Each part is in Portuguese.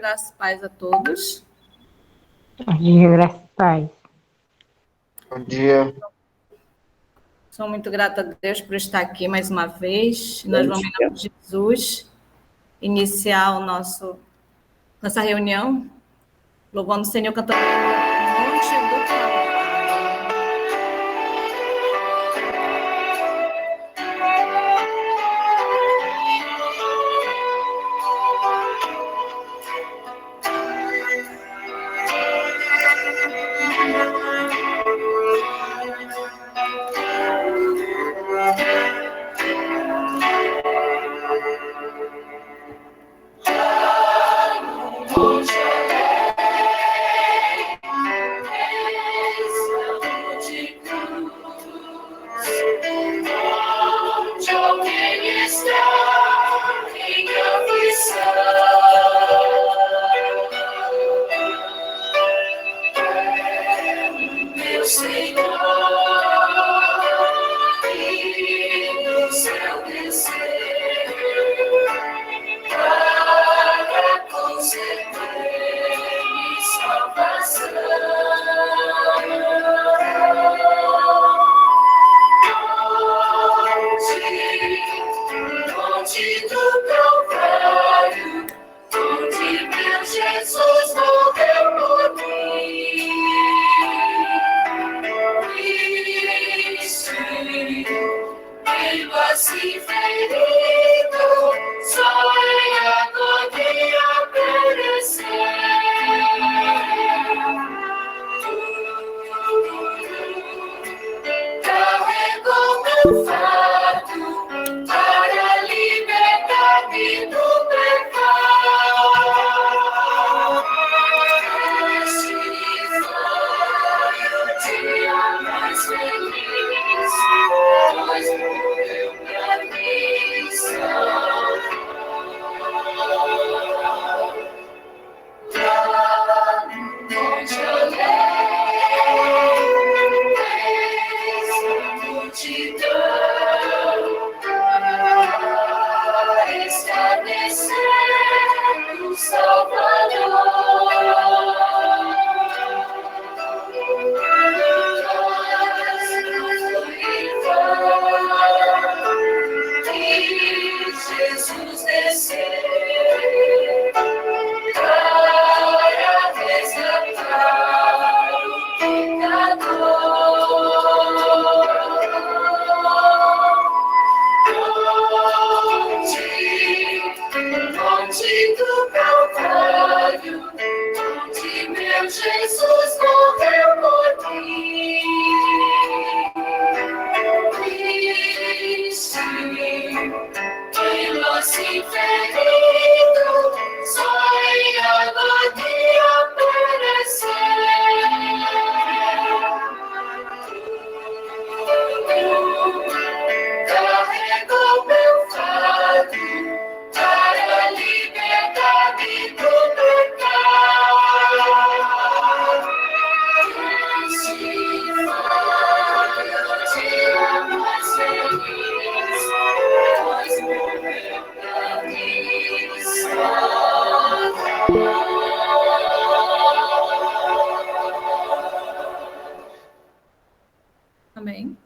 graça e paz a todos. Bom dia, graças e paz. Bom dia. Sou muito grata a Deus por estar aqui mais uma vez. Nós vamos, em nome de Jesus, iniciar nossa reunião, louvando o Senhor, cantando Monte do Calvário. Amém.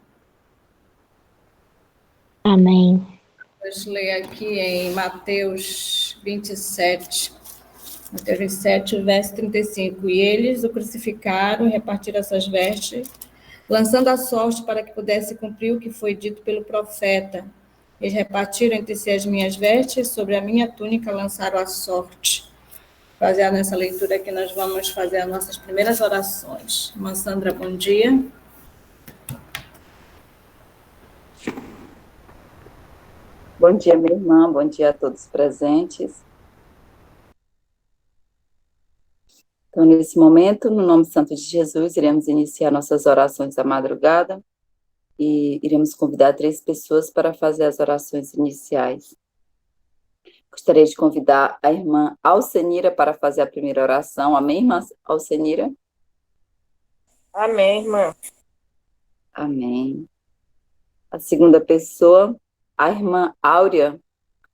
Amém. Vamos ler aqui em Mateus 27. Mateus 27, verso 35. E eles o crucificaram e repartiram as suas vestes, lançando a sorte para que pudesse cumprir o que foi dito pelo profeta. Eles repartiram entre si as minhas vestes, sobre a minha túnica lançaram a sorte. Baseado nessa leitura aqui, nós vamos fazer as nossas primeiras orações. Irmã Sandra, bom dia. Bom dia, minha irmã. Bom dia a todos presentes. Então, nesse momento, no nome santo de Jesus, iremos iniciar nossas orações da madrugada e iremos convidar 3 pessoas para fazer as orações iniciais. Gostaria de convidar a irmã Alcenira para fazer a primeira oração. Amém, irmã Alcenira? Amém, irmã. Amém. A segunda pessoa, a irmã Áurea.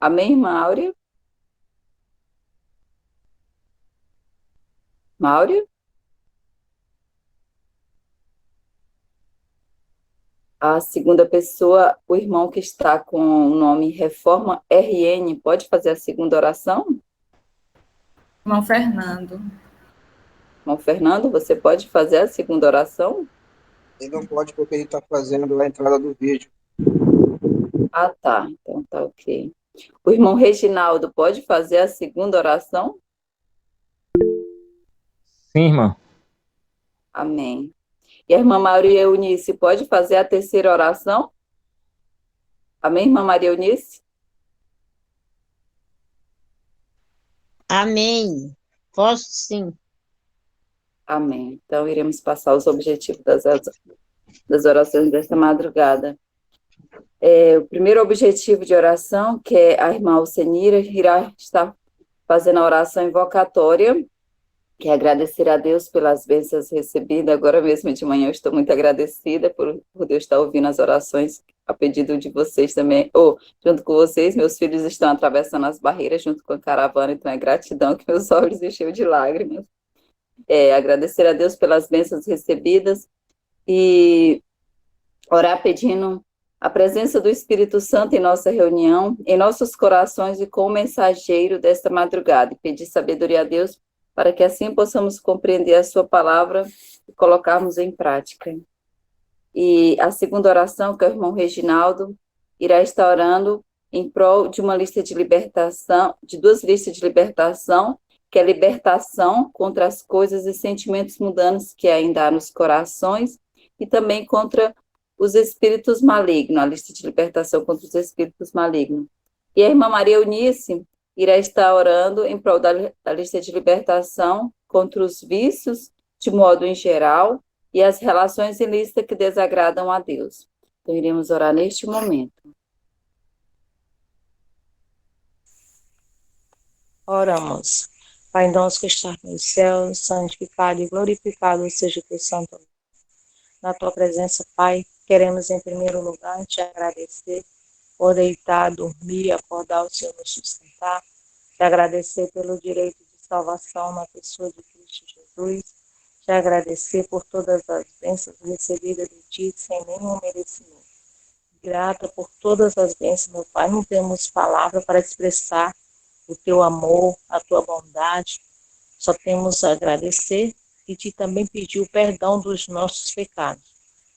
Amém, irmã Áurea? Mauro? A segunda pessoa, o irmão que está com o nome Reforma RN, pode fazer a segunda oração? Irmão Fernando. Irmão Fernando, você pode fazer a segunda oração? Ele não pode porque ele está fazendo a entrada do vídeo. Ah, tá. Então tá ok. O irmão Reginaldo pode fazer a segunda oração? Sim, irmã. Amém. E a irmã Maria Eunice pode fazer a terceira oração? Amém, irmã Maria Eunice? Amém. Posso sim. Amém. Então, iremos passar os objetivos das orações desta madrugada. O primeiro objetivo de oração, que é a irmã Alcenira, irá estar fazendo a oração invocatória, que é agradecer a Deus pelas bênçãos recebidas. Agora mesmo de manhã eu estou muito agradecida por Deus estar ouvindo as orações a pedido de vocês também, junto com vocês. Meus filhos estão atravessando as barreiras junto com a caravana, então é gratidão que meus olhos encheu de lágrimas. Agradecer a Deus pelas bênçãos recebidas e orar pedindo a presença do Espírito Santo em nossa reunião, em nossos corações e com o mensageiro desta madrugada, e pedir sabedoria a Deus para que assim possamos compreender a sua palavra e colocarmos em prática. E a segunda oração, que é o irmão Reginaldo irá estar orando em prol de uma lista de libertação, de duas listas de libertação, que é a libertação contra as coisas e sentimentos mundanos que ainda há nos corações, e também contra os espíritos malignos, a lista de libertação contra os espíritos malignos. E a irmã Maria Eunice irá estar orando em prol da lista de libertação contra os vícios, de modo em geral, e as relações ilícitas que desagradam a Deus. Então, iremos orar neste momento. Oramos. Pai nosso que está nos céus, santificado e glorificado seja o teu santo nome. Na tua presença, Pai, queremos em primeiro lugar te agradecer por deitar, dormir, acordar, o Senhor nos sustentar, te agradecer pelo direito de salvação na pessoa de Cristo Jesus, te agradecer por todas as bênçãos recebidas de ti sem nenhum merecimento. Grata por todas as bênçãos, meu Pai, não temos palavra para expressar o teu amor, a tua bondade, só temos a agradecer e te também pedir o perdão dos nossos pecados.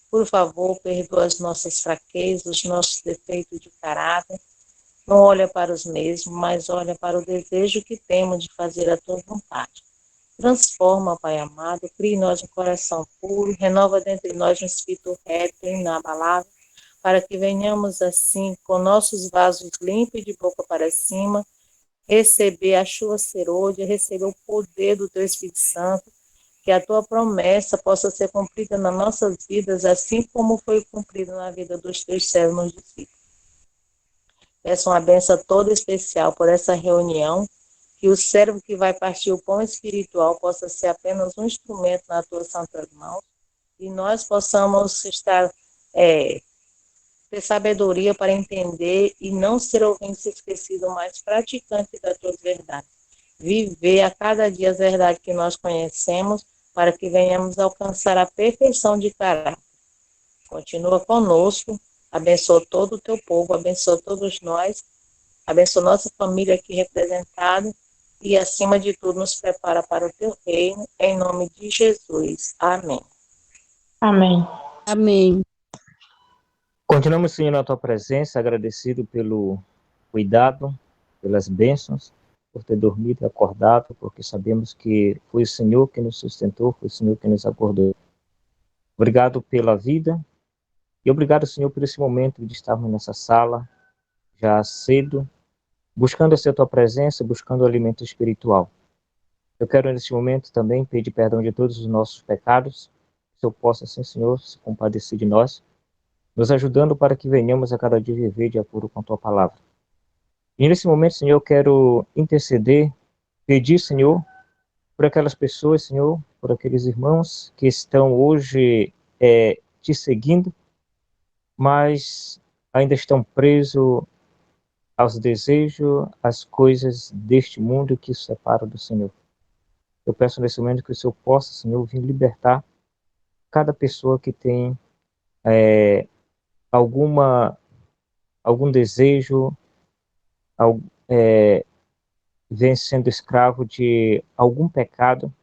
Por favor, perdoa as nossas fraquezas, os nossos defeitos de caráter. Não olha para os mesmos, mas olha para o desejo que temos de fazer a tua vontade. Transforma, Pai amado, cria em nós um coração puro, renova dentro de nós um espírito reto e inabalável, para que venhamos assim, com nossos vasos limpos e de boca para cima, receber a chuva serôdia, receber o poder do teu Espírito Santo, que a tua promessa possa ser cumprida nas nossas vidas, assim como foi cumprida na vida dos teus servos discípulos. Peço uma benção toda especial por essa reunião, que o servo que vai partir o pão espiritual possa ser apenas um instrumento nas tuas santas mãos, e nós possamos ter sabedoria para entender e não ser ouvintes esquecidos, mas praticantes das tuas verdades. Viver a cada dia as verdades que nós conhecemos, para que venhamos alcançar a perfeição de caráter. Continua conosco, abençoa todo o teu povo, abençoa todos nós, abençoa nossa família aqui representada e, acima de tudo, nos prepara para o teu reino, em nome de Jesus. Amém. Amém. Amém. Continuamos, Senhor, na tua presença, agradecido pelo cuidado, pelas bênçãos, por ter dormido e acordado, porque sabemos que foi o Senhor que nos sustentou, foi o Senhor que nos acordou. Obrigado pela vida e obrigado, Senhor, por esse momento de estarmos nessa sala, já cedo, buscando a tua presença, buscando o alimento espiritual. Eu quero, nesse momento, também pedir perdão de todos os nossos pecados, que eu possa, assim, Senhor, se compadecer de nós, nos ajudando para que venhamos a cada dia viver de acordo com a tua palavra. E nesse momento, Senhor, eu quero interceder, pedir, Senhor, por aquelas pessoas, Senhor, por aqueles irmãos que estão hoje te seguindo, mas ainda estão presos aos desejos, às coisas deste mundo que os separa do Senhor. Eu peço nesse momento que o Senhor possa, Senhor, vir libertar cada pessoa que tem algum desejo, vem sendo escravo de algum pecado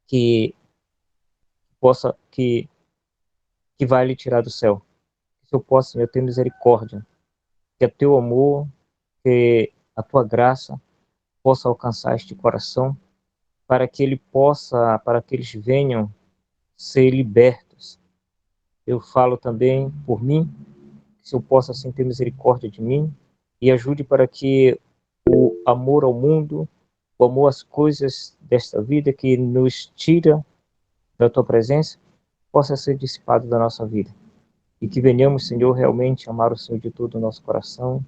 que que vai lhe tirar do céu. Que o Senhor possa, Senhor, ter misericórdia, que o teu amor, que a tua graça possa alcançar este coração, para que eles venham ser libertos. Eu falo também por mim, que o Senhor possa assim ter misericórdia de mim e ajude para que o amor ao mundo, o amor às coisas desta vida que nos tira da tua presença, possa ser dissipado da nossa vida. E que venhamos, Senhor, realmente amar o Senhor de todo o nosso coração,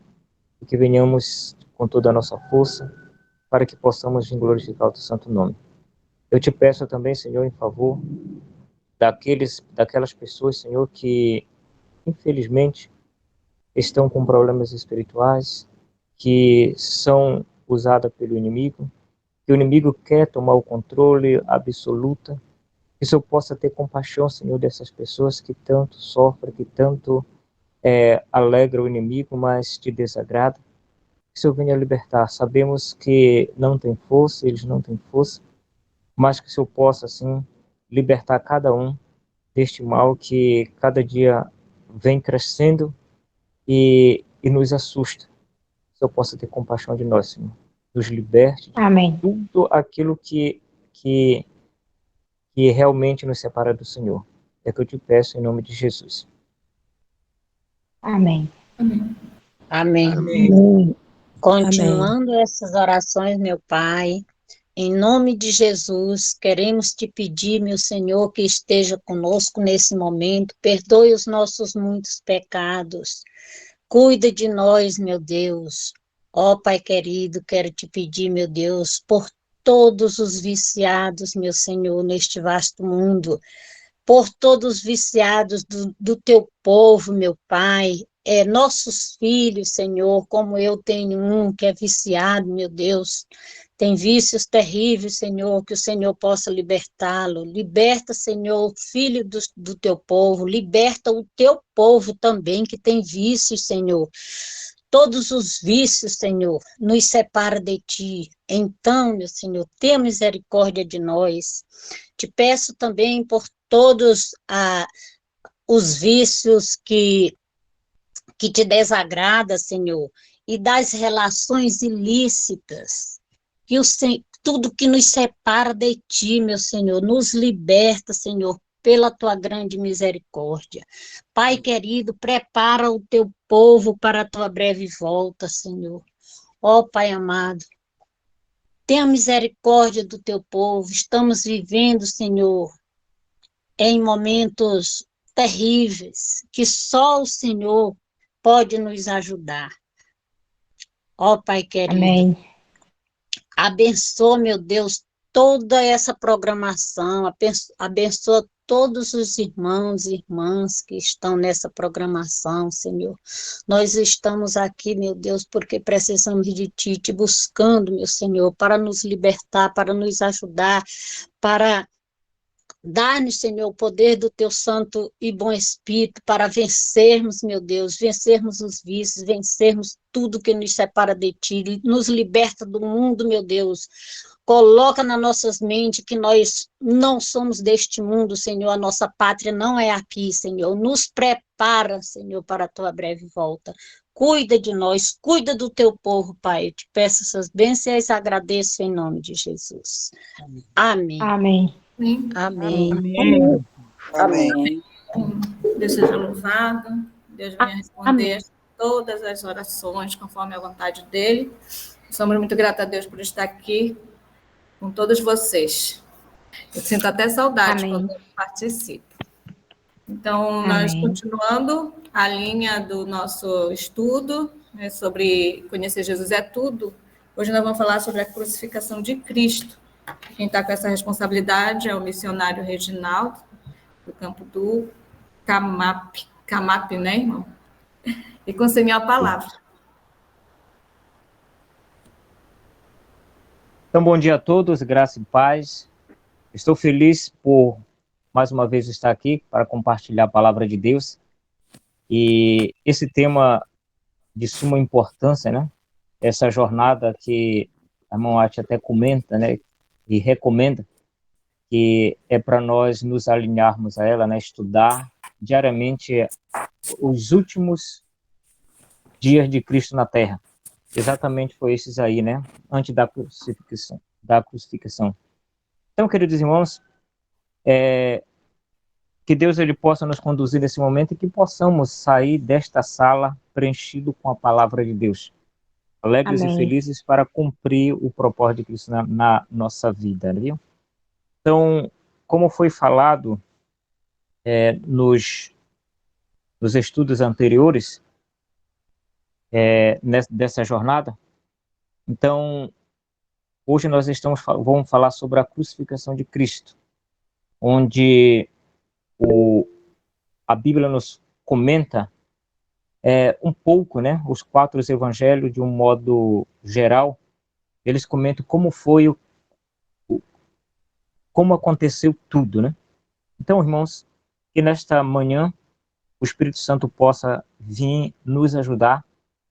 e que venhamos com toda a nossa força, para que possamos glorificar o teu santo nome. Eu te peço também, Senhor, em favor daquelas pessoas, Senhor, que infelizmente estão com problemas espirituais, que são usadas pelo inimigo, que o inimigo quer tomar o controle absoluto. Que o Senhor possa ter compaixão, Senhor, dessas pessoas que tanto sofrem, que tanto alegra o inimigo, mas te desagrada. Que o Senhor venha libertar. Sabemos que não tem força, eles não têm força, mas que o Senhor possa, assim, libertar cada um deste mal que cada dia vem crescendo e nos assusta. Que o Senhor possa ter compaixão de nós, Senhor. Nos liberte de Amém. tudo aquilo que realmente nos separa do Senhor. É o que eu te peço em nome de Jesus. Amém. Amém. Amém. Amém. Continuando essas orações, meu Pai, em nome de Jesus, queremos te pedir, meu Senhor, que esteja conosco nesse momento, perdoe os nossos muitos pecados, cuida de nós, meu Deus. Ó Pai querido, quero te pedir, meu Deus, por todos os viciados, meu Senhor, neste vasto mundo, por todos os viciados do teu povo, meu Pai, nossos filhos, Senhor, como eu tenho um que é viciado, meu Deus, tem vícios terríveis, Senhor, que o Senhor possa libertá-lo. Liberta, Senhor, filho do teu povo, liberta o teu povo também que tem vícios, Senhor. Todos os vícios, Senhor, nos separa de ti. Então, meu Senhor, tenha misericórdia de nós. Te peço também por todos os vícios que te desagrada, Senhor, e das relações ilícitas, que tudo que nos separa de ti, meu Senhor, nos liberta, Senhor, pela tua grande misericórdia. Pai querido, prepara o teu povo para a tua breve volta, Senhor. Ó Pai amado, tenha misericórdia do teu povo. Estamos vivendo, Senhor, em momentos terríveis, que só o Senhor pode nos ajudar. Ó Pai querido, Amém. abençoa, meu Deus, toda essa programação, abençoa todos os irmãos e irmãs que estão nessa programação, Senhor. Nós estamos aqui, meu Deus, porque precisamos de Ti, te buscando, meu Senhor, para nos libertar, para nos ajudar, para dar-nos, Senhor, o poder do Teu Santo e Bom Espírito para vencermos, meu Deus, vencermos os vícios, vencermos tudo que nos separa de Ti, nos liberta do mundo, meu Deus. Coloca nas nossas mentes que nós não somos deste mundo, Senhor, a nossa pátria não é aqui, Senhor. Nos prepara, Senhor, para a Tua breve volta. Cuida de nós, cuida do Teu povo, Pai. Eu te peço essas bênçãos e agradeço em nome de Jesus. Amém. Amém. Amém. Amém. Amém. Deus seja louvado, Deus venha responder todas as orações conforme a vontade dele. Somos muito gratos a Deus por estar aqui com todos vocês. Eu sinto até saudade Amém. quando eu participo. Então, nós continuando a linha do nosso estudo, né, sobre conhecer Jesus é tudo. Hoje nós vamos falar sobre a crucificação de Cristo. Quem está com essa responsabilidade é o missionário Reginaldo, do campo do Camap, né, irmão? E com o Senhor a palavra. Então, bom dia a todos, graça e paz. Estou feliz por, mais uma vez, estar aqui para compartilhar a palavra de Deus. E esse tema de suma importância, né? Essa jornada que a irmã Ati até comenta, né? E recomenda, que é para nós nos alinharmos a ela, né? Estudar diariamente os últimos dias de Cristo na Terra. Exatamente foi esses aí, né? Antes da crucificação. Então, queridos irmãos, que Deus ele possa nos conduzir nesse momento e que possamos sair desta sala preenchido com a palavra de Deus, alegres Amém. e felizes para cumprir o propósito de Cristo na nossa vida, viu? Então, como foi falado nos estudos anteriores dessa jornada, então hoje nós vamos falar sobre a crucificação de Cristo, onde a Bíblia nos comenta um pouco, né? Os 4 evangelhos, de um modo geral, eles comentam como foi, como aconteceu tudo, né? Então, irmãos, que nesta manhã o Espírito Santo possa vir nos ajudar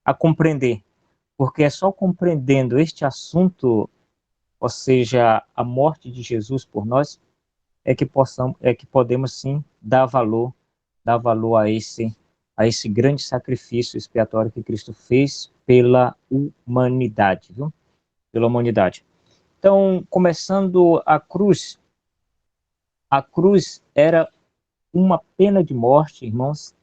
a compreender, porque é só compreendendo este assunto, ou seja, a morte de Jesus por nós, é que podemos sim dar valor a esse grande sacrifício expiatório que Cristo fez pela humanidade, viu? Pela humanidade. Então, começando a cruz era uma pena de morte, irmãos,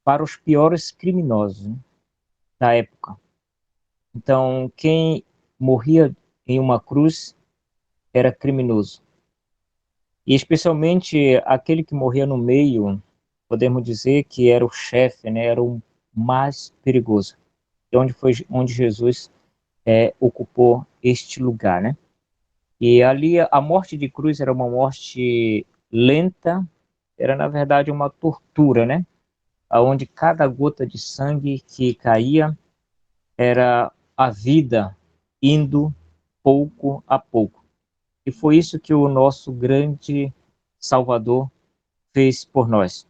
para os piores criminosos, né, da época. Então, quem morria em uma cruz era criminoso. E especialmente aquele que morria no meio, podemos dizer que era o chefe, né, era o mais perigoso. E onde Jesus ocupou este lugar, né? E ali a morte de cruz era uma morte lenta, era na verdade uma tortura, né? Onde cada gota de sangue que caía era a vida indo pouco a pouco. E foi isso que o nosso grande Salvador fez por nós.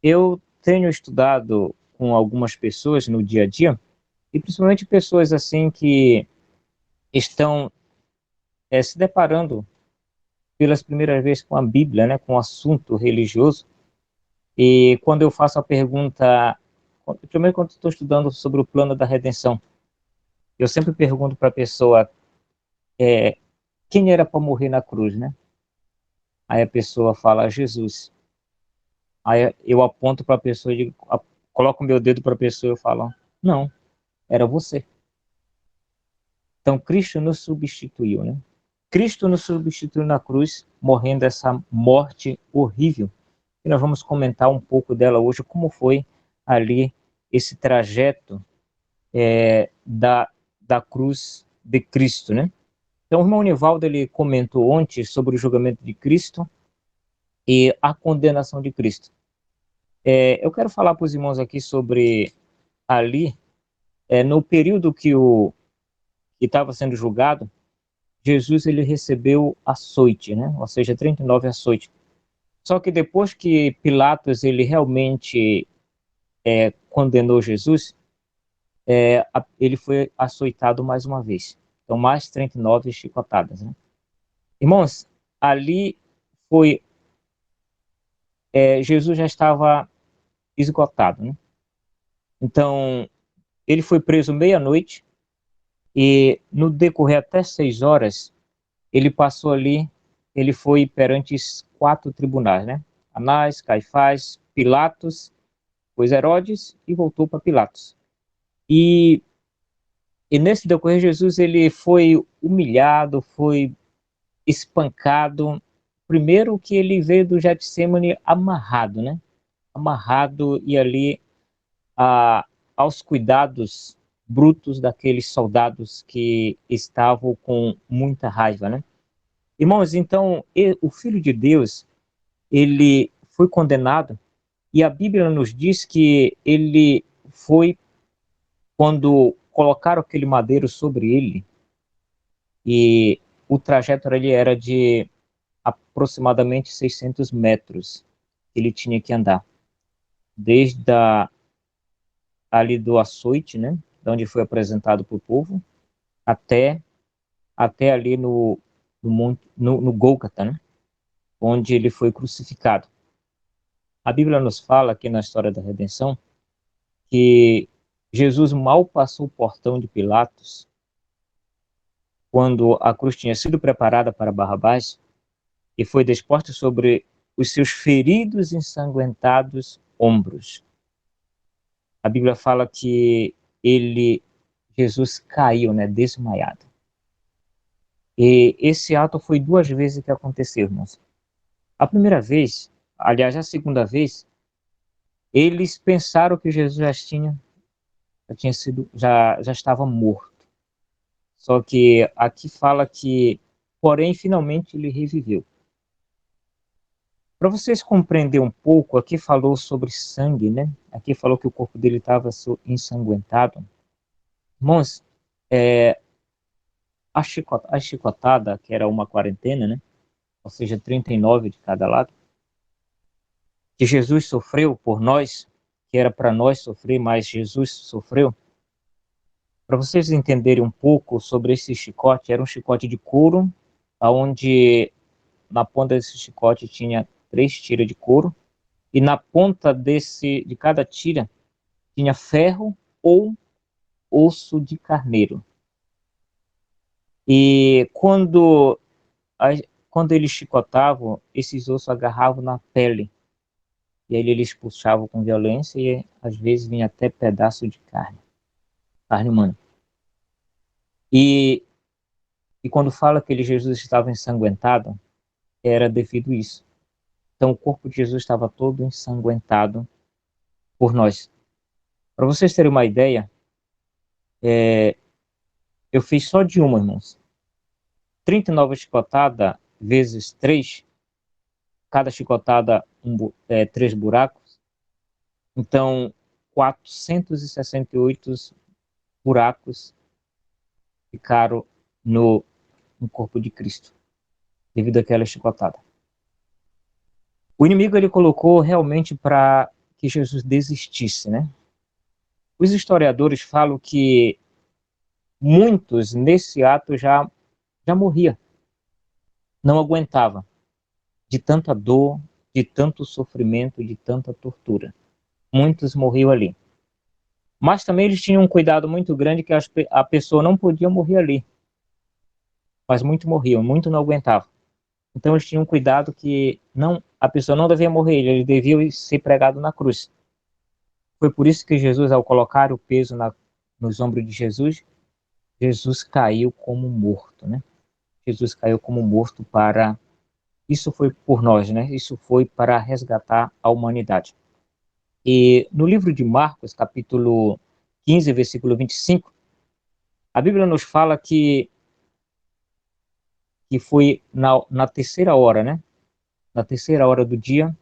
Eu tenho estudado com algumas pessoas no dia a dia, e principalmente pessoas assim que estão se deparando pelas primeiras vezes com a Bíblia, né, com o assunto religioso. E quando eu faço a pergunta, primeiro quando estou estudando sobre o plano da redenção, eu sempre pergunto para a pessoa quem era para morrer na cruz, né? Aí a pessoa fala Jesus. Aí eu aponto para a pessoa e coloco o meu dedo para a pessoa e eu falo, não, era você. Então Cristo nos substituiu, né? Cristo nos substituiu na cruz, morrendo essa morte horrível. E nós vamos comentar um pouco dela hoje, como foi ali esse trajeto da cruz de Cristo, né? Então, o irmão Nivaldo, ele comentou ontem sobre o julgamento de Cristo e a condenação de Cristo. Eu quero falar para os irmãos aqui sobre ali, no período que estava sendo julgado, Jesus ele recebeu açoite, né? Ou seja, 39 açoites. Só que depois que Pilatos ele realmente condenou Jesus, ele foi açoitado mais uma vez. Então, mais 39 chicotadas, né? Irmãos, ali foi... Jesus já estava esgotado, né? Então, ele foi preso meia-noite e no decorrer até 6 horas, ele passou ali, ele foi perante 4 tribunais, né? Anás, Caifás, Pilatos, depois Herodes e voltou para Pilatos. E nesse decorrer, Jesus ele foi humilhado, foi espancado. Primeiro que ele veio do Getsemane amarrado, né? Amarrado e ali aos cuidados brutos daqueles soldados que estavam com muita raiva, né? Irmãos, então, o Filho de Deus, ele foi condenado, e a Bíblia nos diz que ele foi, quando colocaram aquele madeiro sobre ele, e o trajeto ali era de aproximadamente 600 metros que ele tinha que andar, desde ali do açoite, né, de onde foi apresentado para o povo, até ali no Gólgota, né, onde ele foi crucificado. A Bíblia nos fala aqui na história da redenção que Jesus mal passou o portão de Pilatos, quando a cruz tinha sido preparada para Barrabás e foi disposta sobre os seus feridos e ensanguentados ombros. A Bíblia fala que Jesus caiu, né, desmaiado. E esse ato foi 2 vezes que aconteceu, irmãos. A primeira vez, aliás, a segunda vez, eles pensaram que Jesus já estava morto. Só que aqui fala que, porém, finalmente ele reviveu. Para vocês compreenderem um pouco, aqui falou sobre sangue, né? Aqui falou que o corpo dele estava ensanguentado. Irmãos, a chicotada, que era uma quarentena, né? Ou seja, 39 de cada lado, que Jesus sofreu por nós, que era para nós sofrer, mas Jesus sofreu. Para vocês entenderem um pouco sobre esse chicote, era um chicote de couro, onde na ponta desse chicote tinha 3 tiras de couro, e na ponta de cada tira tinha ferro ou osso de carneiro. E quando eles chicotavam, esses ossos agarravam na pele, e aí eles puxavam com violência, e às vezes vinha até pedaço de carne humana. E quando fala que Jesus estava ensanguentado, era devido a isso. Então o corpo de Jesus estava todo ensanguentado por nós. Para vocês terem uma ideia, eu fiz só de uma, irmãos. 39 chicotadas vezes 3, cada chicotada 3 buracos. Então, 468 buracos ficaram no corpo de Cristo, devido àquela chicotada. O inimigo ele colocou realmente para que Jesus desistisse, né? Os historiadores falam que muitos nesse ato já morriam, não aguentava de tanta dor, de tanto sofrimento, de tanta tortura. Muitos morriam ali. Mas também eles tinham um cuidado muito grande que a pessoa não podia morrer ali. Mas muitos morriam, muito não aguentavam. Então eles tinham um cuidado que a pessoa não devia morrer, ele devia ser pregado na cruz. Foi por isso que Jesus, ao colocar o peso nos ombros de Jesus, Jesus caiu como morto, né? Jesus caiu como morto isso foi por nós, né? Isso foi para resgatar a humanidade. E no livro de Marcos, capítulo 15, versículo 25, a Bíblia nos fala que foi na terceira hora, né? Na terceira hora do dia,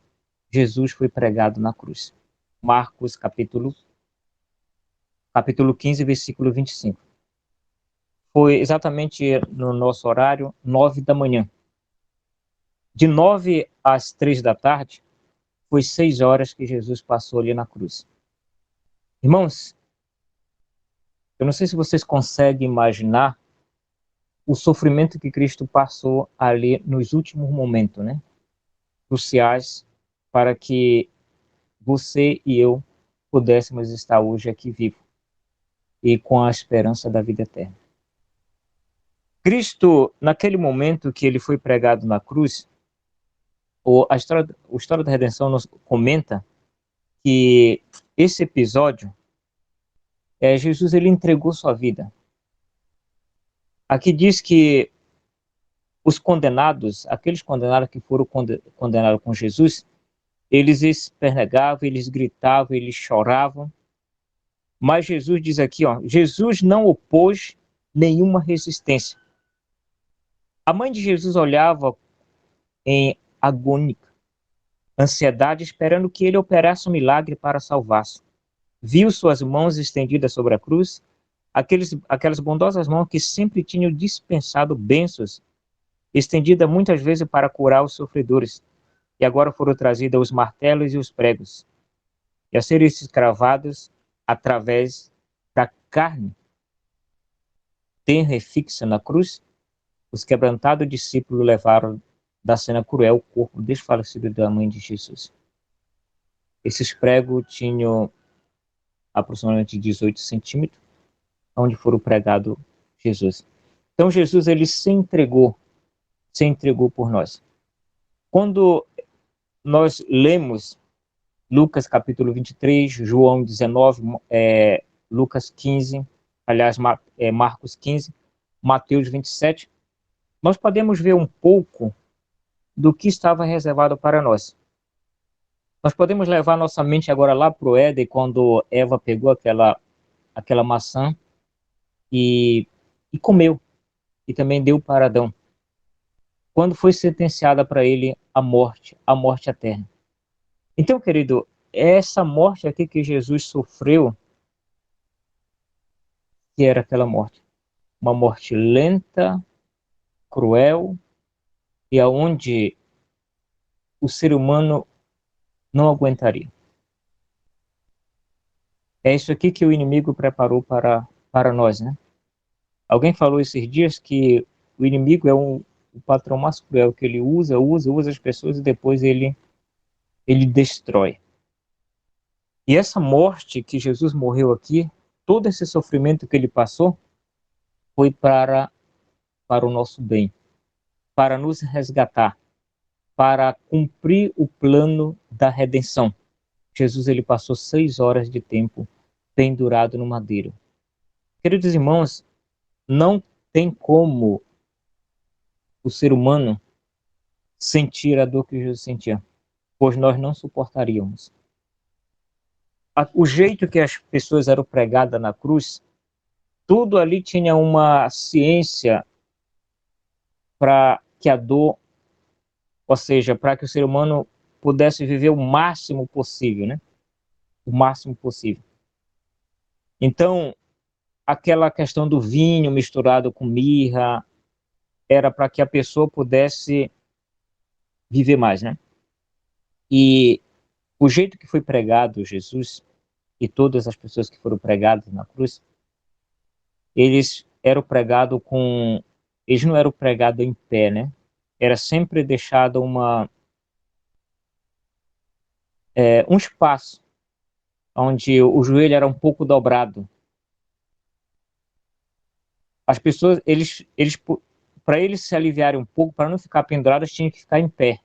Jesus foi pregado na cruz. Marcos, capítulo 15, versículo 25. Foi exatamente no nosso horário, 9 da manhã. De 9 às 3 da tarde, foi 6 horas que Jesus passou ali na cruz. Irmãos, eu não sei se vocês conseguem imaginar o sofrimento que Cristo passou ali nos últimos momentos, né? Cruciais para que você e eu pudéssemos estar hoje aqui vivos e com a esperança da vida eterna. Cristo, naquele momento que ele foi pregado na cruz, a história da redenção nos comenta que esse episódio, Jesus ele entregou sua vida. Aqui diz que os condenados, aqueles condenados que foram condenados com Jesus, eles espernegavam, eles gritavam, eles choravam. Mas Jesus diz aqui, Jesus não opôs nenhuma resistência. A mãe de Jesus olhava em agônica ansiedade, esperando que ele operasse um milagre para salvar-se. Viu suas mãos estendidas sobre a cruz, aquelas bondosas mãos que sempre tinham dispensado bênçãos, estendida muitas vezes para curar os sofredores, e agora foram trazidos os martelos e os pregos, e a serem escravados através da carne tenra e fixa na cruz. Os quebrantados discípulos levaram da cena cruel o corpo desfalecido da mãe de Jesus. Esses pregos tinham aproximadamente 18 centímetros, onde foram pregado Jesus. Então Jesus, ele se entregou por nós. Quando nós lemos Lucas capítulo 23, João 19, Lucas 15, aliás, Marcos 15, Mateus 27, nós podemos ver um pouco do que estava reservado para nós. Nós podemos levar nossa mente agora lá para o Éden, quando Eva pegou aquela maçã e comeu, e também deu para Adão. Quando foi sentenciada para ele a morte eterna. Então, querido, essa morte aqui que Jesus sofreu, que era aquela morte, uma morte lenta, cruel, e aonde o ser humano não aguentaria. É isso aqui que o inimigo preparou para nós, né? Alguém falou esses dias que o inimigo é o patrão mais cruel, que ele usa as pessoas e depois ele destrói. E essa morte que Jesus morreu aqui, todo esse sofrimento que ele passou, foi para o nosso bem, para nos resgatar, para cumprir o plano da redenção. Jesus, ele passou 6 horas de tempo pendurado no madeiro. Queridos irmãos, não tem como o ser humano sentir a dor que Jesus sentia, pois nós não suportaríamos. O jeito que as pessoas eram pregadas na cruz, tudo ali tinha uma ciência para que a dor, ou seja, para que o ser humano pudesse viver o máximo possível, né? O máximo possível. Então, aquela questão do vinho misturado com mirra era para que a pessoa pudesse viver mais, né? E o jeito que foi pregado Jesus e todas as pessoas que foram pregadas na cruz, eles não eram pregados em pé, né? Era sempre deixado um espaço onde o joelho era um pouco dobrado. As pessoas, para eles se aliviarem um pouco, para não ficar penduradas, tinham que ficar em pé.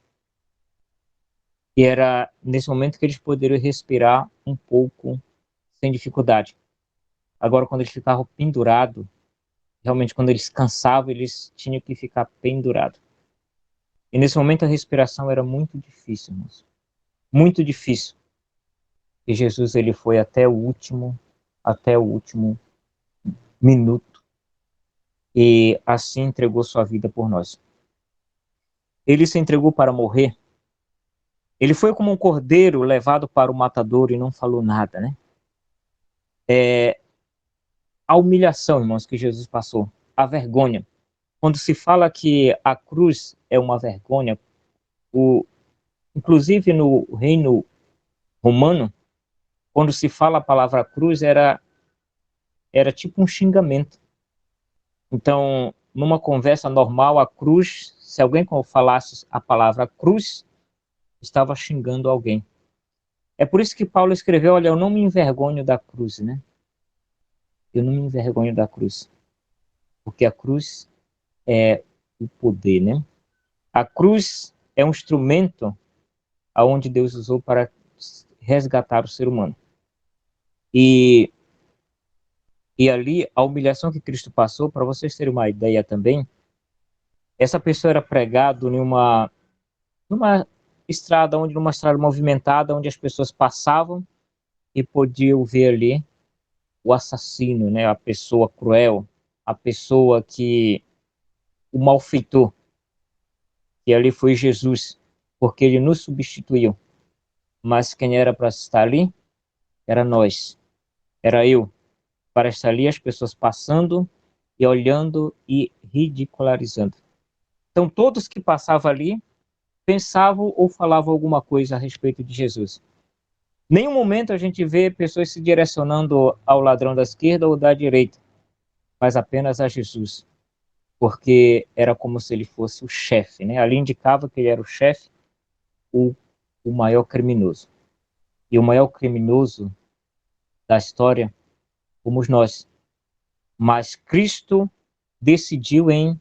E era nesse momento que eles poderiam respirar um pouco sem dificuldade. Agora, quando eles ficavam pendurados, realmente quando eles cansavam, eles tinham que ficar pendurados. E nesse momento a respiração era muito difícil, irmãos. Muito difícil. E Jesus, ele foi até o último minuto. E assim entregou sua vida por nós. Ele se entregou para morrer. Ele foi como um cordeiro levado para o matador e não falou nada, né? A humilhação, irmãos, que Jesus passou, a vergonha. Quando se fala que a cruz é uma vergonha, inclusive no reino romano, quando se fala a palavra cruz, era tipo um xingamento. Então, numa conversa normal, a cruz, se alguém falasse a palavra cruz, estava xingando alguém. É por isso que Paulo escreveu, olha, eu não me envergonho da cruz, né? Eu não me envergonho da cruz. Porque a cruz é o poder, né? A cruz é um instrumento aonde Deus usou para resgatar o ser humano. E ali, a humilhação que Cristo passou, para vocês terem uma ideia também, essa pessoa era pregada numa estrada, numa estrada movimentada, onde as pessoas passavam e podiam ver ali o assassino, né? A pessoa cruel, a pessoa o malfeitor. E ali foi Jesus, porque ele nos substituiu. Mas quem era para estar ali era nós, era eu, para estar ali, as pessoas passando e olhando e ridicularizando. Então, todos que passavam ali pensavam ou falavam alguma coisa a respeito de Jesus. Nenhum momento a gente vê pessoas se direcionando ao ladrão da esquerda ou da direita, mas apenas a Jesus, porque era como se ele fosse o chefe, né? Ali indicava que ele era o chefe, o maior criminoso. E o maior criminoso da história fomos nós. Mas Cristo decidiu em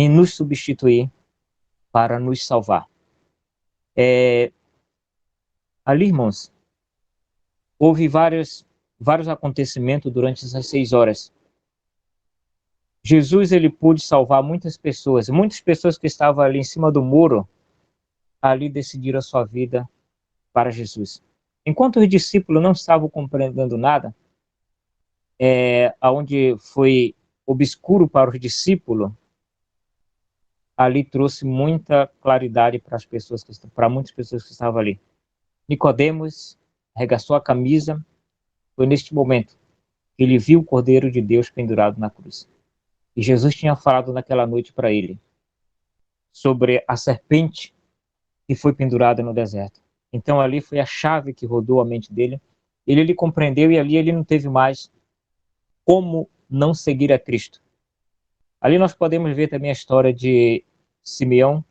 nos substituir para nos salvar. Ali, irmãos, houve vários acontecimentos durante essas 6 horas. Jesus, ele pôde salvar muitas pessoas que estavam ali em cima do muro, ali decidiram a sua vida para Jesus. Enquanto os discípulos não estavam compreendendo nada, aonde foi obscuro para os discípulos, ali trouxe muita claridade para muitas pessoas que estavam ali. Nicodemos arregaçou a camisa. Foi neste momento que ele viu o Cordeiro de Deus pendurado na cruz. E Jesus tinha falado naquela noite para ele sobre a serpente que foi pendurada no deserto. Então ali foi a chave que rodou a mente dele. Ele compreendeu e ali ele não teve mais como não seguir a Cristo. Ali nós podemos ver também a história de Simão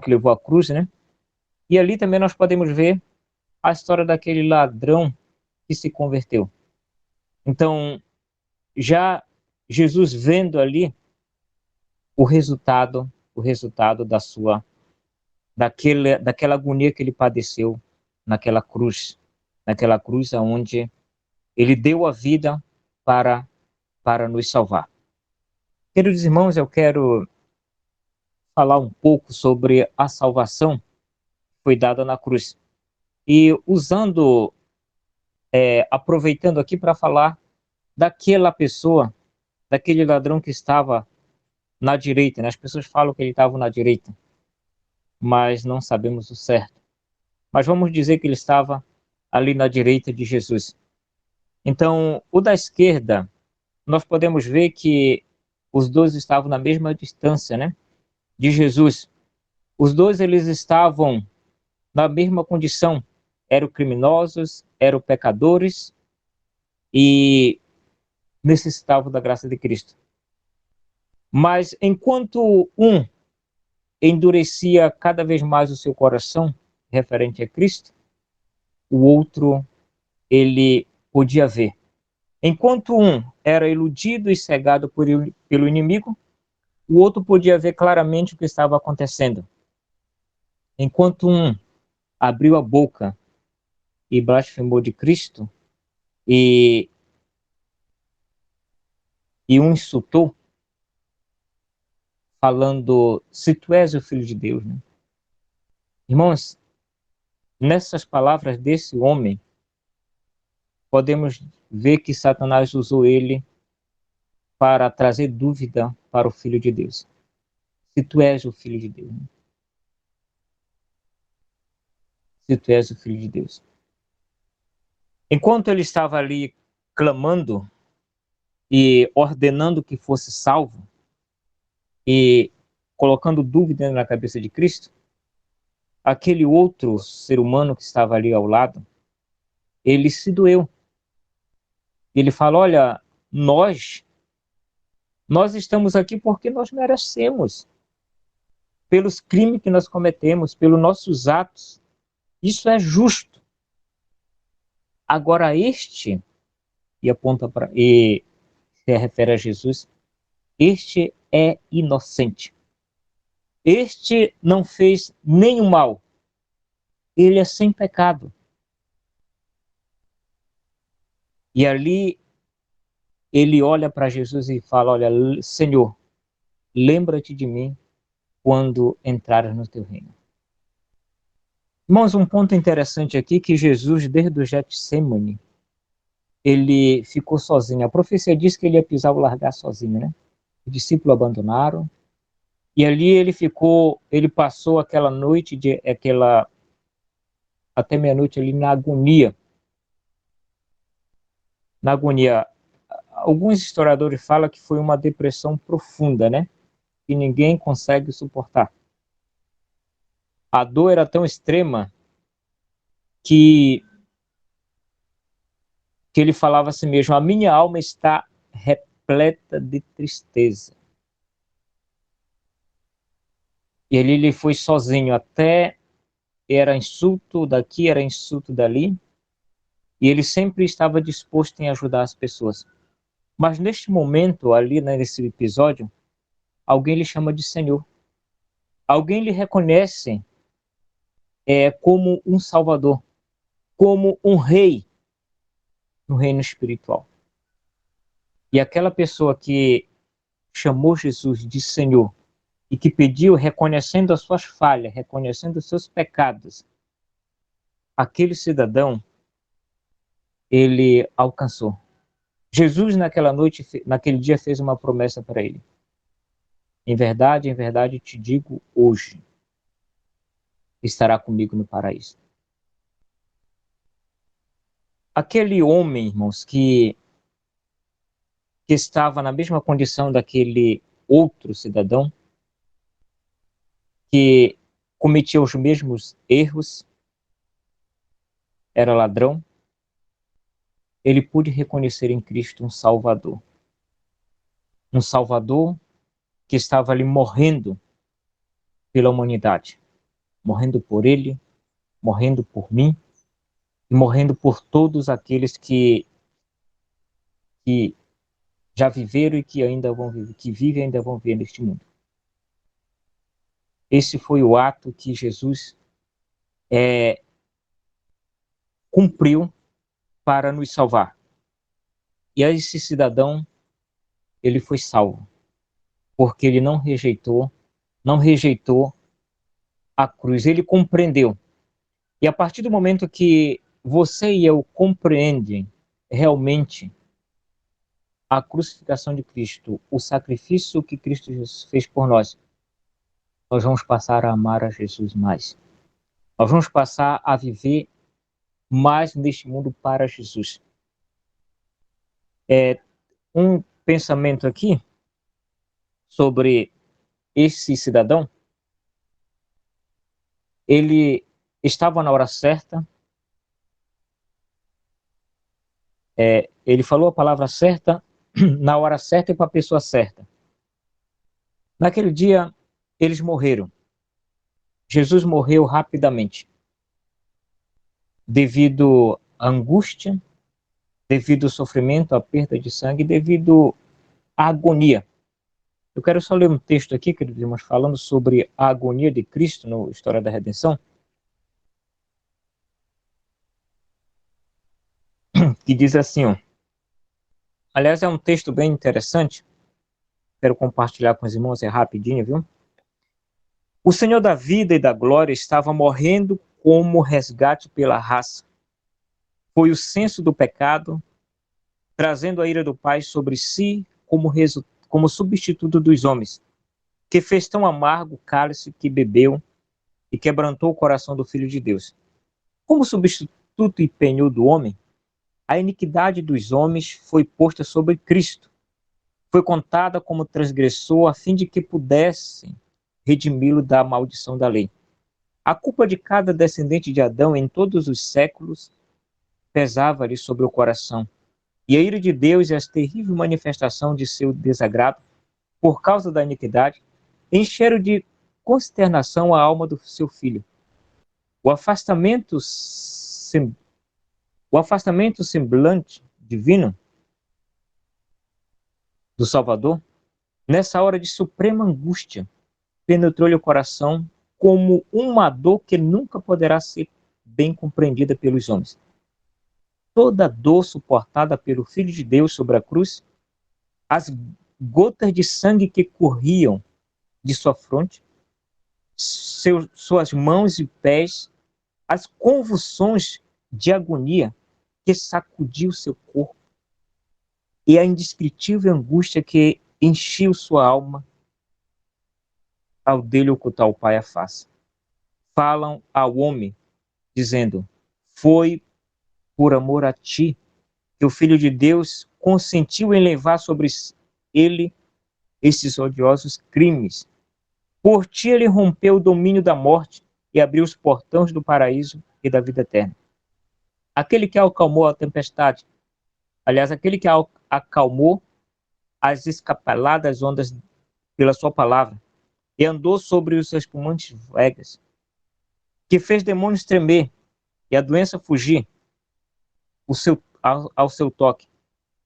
que levou a cruz, né? E ali também nós podemos ver a história daquele ladrão que se converteu. Então, já Jesus vendo ali o resultado daquela agonia que ele padeceu naquela cruz onde ele deu a vida para nos salvar. Queridos irmãos, eu quero falar um pouco sobre a salvação que foi dada na cruz. E aproveitando aqui para falar daquela pessoa, daquele ladrão que estava na direita, né? As pessoas falam que ele estava na direita, mas não sabemos o certo. Mas vamos dizer que ele estava ali na direita de Jesus. Então, o da esquerda, nós podemos ver que os dois estavam na mesma distância, né, de Jesus. Os dois, eles estavam na mesma condição. Eram criminosos, eram pecadores e necessitavam da graça de Cristo. Mas enquanto um endurecia cada vez mais o seu coração referente a Cristo, o outro, ele podia ver. Enquanto um era iludido e cegado pelo inimigo, o outro podia ver claramente o que estava acontecendo. Enquanto um abriu a boca e blasfemou de Cristo, e um insultou, falando, se tu és o Filho de Deus, né? Irmãos, nessas palavras desse homem, podemos ver que Satanás usou ele para trazer dúvida para o Filho de Deus. Se tu és o Filho de Deus. Né? Se tu és o Filho de Deus. Enquanto ele estava ali clamando e ordenando que fosse salvo e colocando dúvida na cabeça de Cristo, aquele outro ser humano que estava ali ao lado, ele se doeu. Ele fala, olha, nós estamos aqui porque nós merecemos, pelos crimes que nós cometemos, pelos nossos atos. Isso é justo. Agora este, e aponta para, e se refere a Jesus, este é inocente. Este não fez nenhum mal. Ele é sem pecado. E ali ele olha para Jesus e fala, olha, Senhor, lembra-te de mim quando entrares no teu reino. Irmãos, um ponto interessante aqui que Jesus, desde o Getsemane, ele ficou sozinho. A profecia diz que ele ia pisar o largar sozinho, né? Os discípulos abandonaram. E ali ele passou aquela noite, até meia-noite ali na agonia. na agonia. Alguns historiadores falam que foi uma depressão profunda, né? Que ninguém consegue suportar. A dor era tão extrema que ele falava a si mesmo: a minha alma está repleta de tristeza. E ele foi sozinho, até era insulto daqui, era insulto dali, e ele sempre estava disposto em ajudar as pessoas. Mas neste momento, ali nesse episódio, alguém lhe chama de Senhor. Alguém lhe reconhece como um Salvador, como um rei no reino espiritual. E aquela pessoa que chamou Jesus de Senhor e que pediu, reconhecendo as suas falhas, reconhecendo os seus pecados, aquele cidadão, ele alcançou. Jesus naquela noite, naquele dia, fez uma promessa para ele. Em verdade, te digo hoje, estará comigo no paraíso. Aquele homem, irmãos, que estava na mesma condição daquele outro cidadão, que cometia os mesmos erros, era ladrão, ele pôde reconhecer em Cristo um Salvador. Um Salvador que estava ali morrendo pela humanidade, morrendo por ele, morrendo por mim, e morrendo por todos aqueles que já viveram e que ainda vão viver, que vivem e ainda vão viver neste mundo. Esse foi o ato que Jesus cumpriu para nos salvar. E a esse cidadão, ele foi salvo, porque ele não rejeitou a cruz, ele compreendeu. E a partir do momento que você e eu compreendem realmente a crucificação de Cristo, o sacrifício que Cristo Jesus fez por nós, nós vamos passar a amar a Jesus mais. Nós vamos passar a viver mais neste mundo para Jesus. Um pensamento aqui sobre esse cidadão. Ele estava na hora certa, ele falou a palavra certa, na hora certa e para a pessoa certa. Naquele dia, eles morreram. Jesus morreu rapidamente, devido à angústia, devido ao sofrimento, à perda de sangue, devido à agonia. Eu quero só ler um texto aqui, queridos irmãos, falando sobre a agonia de Cristo na história da redenção, que diz assim, ó. Aliás, é um texto bem interessante, quero compartilhar com os irmãos, é rapidinho, viu? O Senhor da vida e da glória estava morrendo como resgate pela raça. Foi o senso do pecado, trazendo a ira do Pai sobre si como substituto dos homens, que fez tão amargo o cálice que bebeu e quebrantou o coração do Filho de Deus. Como substituto e penhor do homem, a iniquidade dos homens foi posta sobre Cristo. Foi contada como transgressor a fim de que pudessem redimi-lo da maldição da lei. A culpa de cada descendente de Adão em todos os séculos pesava-lhe sobre o coração. E a ira de Deus e a terrível manifestação de seu desagrado, por causa da iniquidade, encheram de consternação a alma do seu filho. O afastamento semblante divino do Salvador, nessa hora de suprema angústia, penetrou-lhe o coração como uma dor que nunca poderá ser bem compreendida pelos homens. Toda a dor suportada pelo Filho de Deus sobre a cruz, as gotas de sangue que corriam de sua fronte, suas mãos e pés, as convulsões de agonia que sacudiu seu corpo e a indescritível angústia que encheu sua alma ao dele ocultar o Pai a face. Falam ao homem, dizendo, foi por amor a ti que o Filho de Deus consentiu em levar sobre ele esses odiosos crimes. Por ti ele rompeu o domínio da morte e abriu os portões do paraíso e da vida eterna. Aquele que acalmou a tempestade, aliás, aquele que acalmou as escapeladas ondas pela sua palavra e andou sobre os espumantes vegas, que fez demônios tremer e a doença fugir ao seu toque,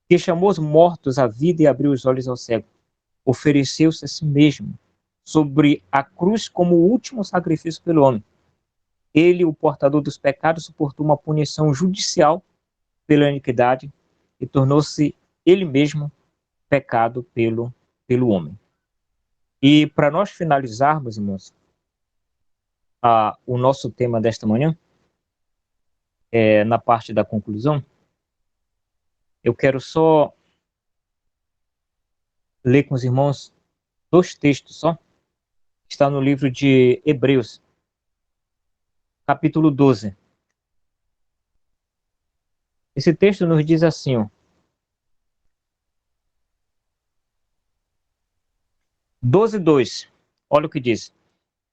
que chamou os mortos à vida e abriu os olhos ao cego, ofereceu-se a si mesmo sobre a cruz como o último sacrifício pelo homem. Ele, o portador dos pecados, suportou uma punição judicial pela iniquidade e tornou-se ele mesmo pecado pelo homem. E para nós finalizarmos, irmãos, o nosso tema desta manhã, na parte da conclusão, eu quero só ler com os irmãos 2 textos só. Está no livro de Hebreus, capítulo 12. Esse texto nos diz assim, ó, 12:2. Olha o que diz.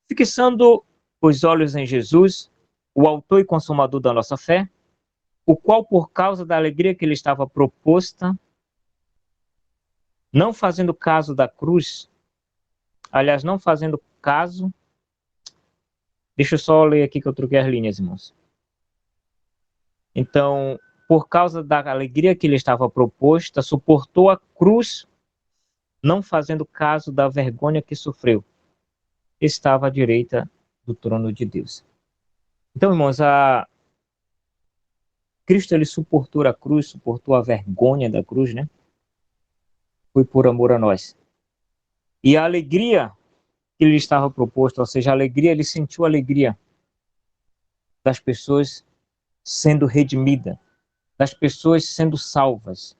Fixando os olhos em Jesus, o autor e consumador da nossa fé, o qual, por causa da alegria que lhe estava proposta, não fazendo caso da cruz, aliás, não fazendo caso, deixa eu só ler aqui que eu troquei as linhas, irmãos. Então, por causa da alegria que lhe estava proposta, suportou a cruz, não fazendo caso da vergonha que sofreu. Estava à direita do trono de Deus. Então, irmãos, Cristo, ele suportou a cruz, suportou a vergonha da cruz, né? Foi por amor a nós. E a alegria que lhe estava proposta, ou seja, a alegria, ele sentiu a alegria das pessoas sendo redimidas, das pessoas sendo salvas.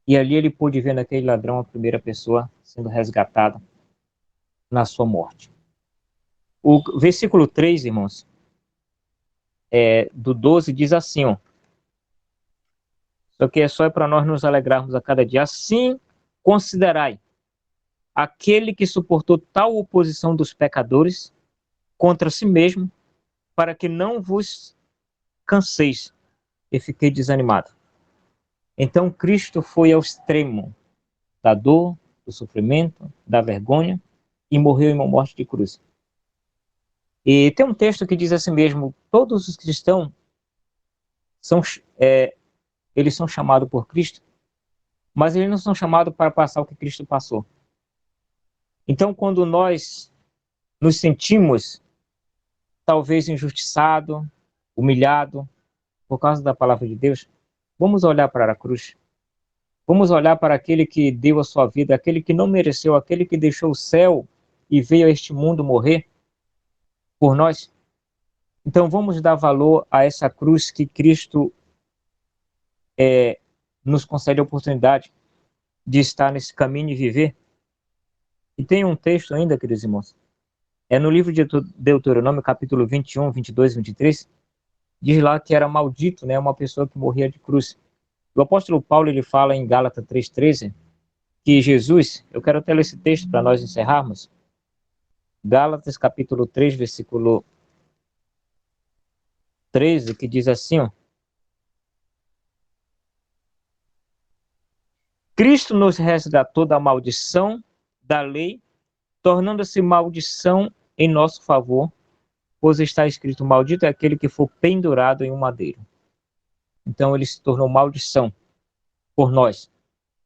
E ali ele pôde ver naquele ladrão a primeira pessoa sendo resgatada na sua morte. O versículo 3, irmãos, do 12, diz assim, ó, só é para nós nos alegrarmos a cada dia. Assim, considerai aquele que suportou tal oposição dos pecadores contra si mesmo, para que não vos canseis e fiquei desanimado. Então, Cristo foi ao extremo da dor, do sofrimento, da vergonha e morreu em uma morte de cruz. E tem um texto que diz assim mesmo, todos os cristãos eles são chamados por Cristo, mas eles não são chamados para passar o que Cristo passou. Então, quando nós nos sentimos talvez injustiçados, humilhados por causa da palavra de Deus, vamos olhar para a cruz. Vamos olhar para aquele que deu a sua vida, aquele que não mereceu, aquele que deixou o céu e veio a este mundo morrer por nós. Então vamos dar valor a essa cruz que Cristo nos concede a oportunidade de estar nesse caminho e viver. E tem um texto ainda, queridos irmãos, no livro de Deuteronômio, capítulo 21, 22 e 23, diz lá que era maldito, né, uma pessoa que morria de cruz. O apóstolo Paulo, ele fala em Gálatas 3,13, que Jesus, eu quero até ler esse texto para nós encerrarmos, Gálatas capítulo 3, versículo 13, que diz assim, ó, Cristo nos resgatou da maldição da lei, tornando-se maldição em nosso favor, pois está escrito, maldito é aquele que for pendurado em um madeiro. Então ele se tornou maldição por nós.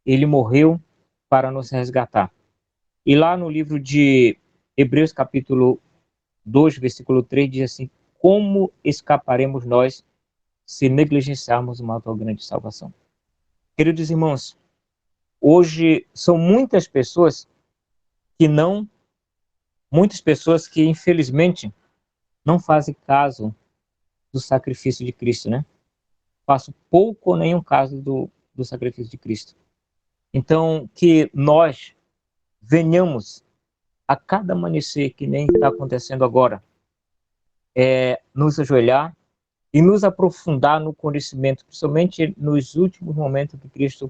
Ele morreu para nos resgatar. E lá no livro de Hebreus capítulo 2, versículo 3, diz assim, como escaparemos nós se negligenciarmos uma tão grande salvação? Queridos irmãos, hoje são muitas pessoas que infelizmente não fazem caso do sacrifício de Cristo, né? Faço pouco ou nenhum caso do sacrifício de Cristo. Então, que nós venhamos a cada amanhecer, que nem está acontecendo agora, nos ajoelhar e nos aprofundar no conhecimento, principalmente nos últimos momentos que Cristo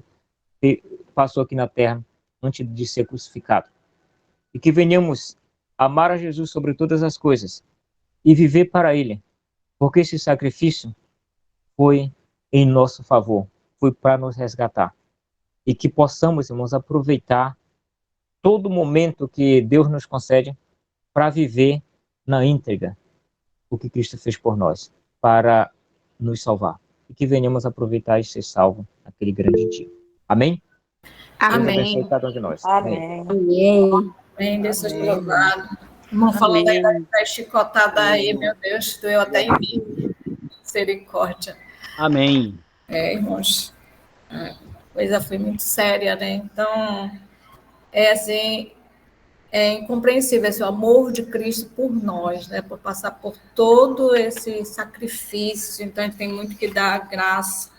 passou aqui na terra, antes de ser crucificado. E que venhamos amar a Jesus sobre todas as coisas e viver para Ele, porque esse sacrifício foi em nosso favor, foi para nos resgatar. E que possamos, irmãos, aproveitar todo momento que Deus nos concede para viver na íntegra o que Cristo fez por nós, para nos salvar. E que venhamos aproveitar e ser salvos naquele grande dia. Amém? Deus Amém. abençoe cada um de nós. Amém. Amém. Amém, Deus seja louvado. Irmão, falando aí da chicotada aí, meu Deus, doeu até em mim. Misericórdia. Amém. Irmãos, a coisa foi muito séria, né? Então, é assim, é incompreensível esse amor de Cristo por nós, né? Por passar por todo esse sacrifício. Então, a gente tem muito que dar graça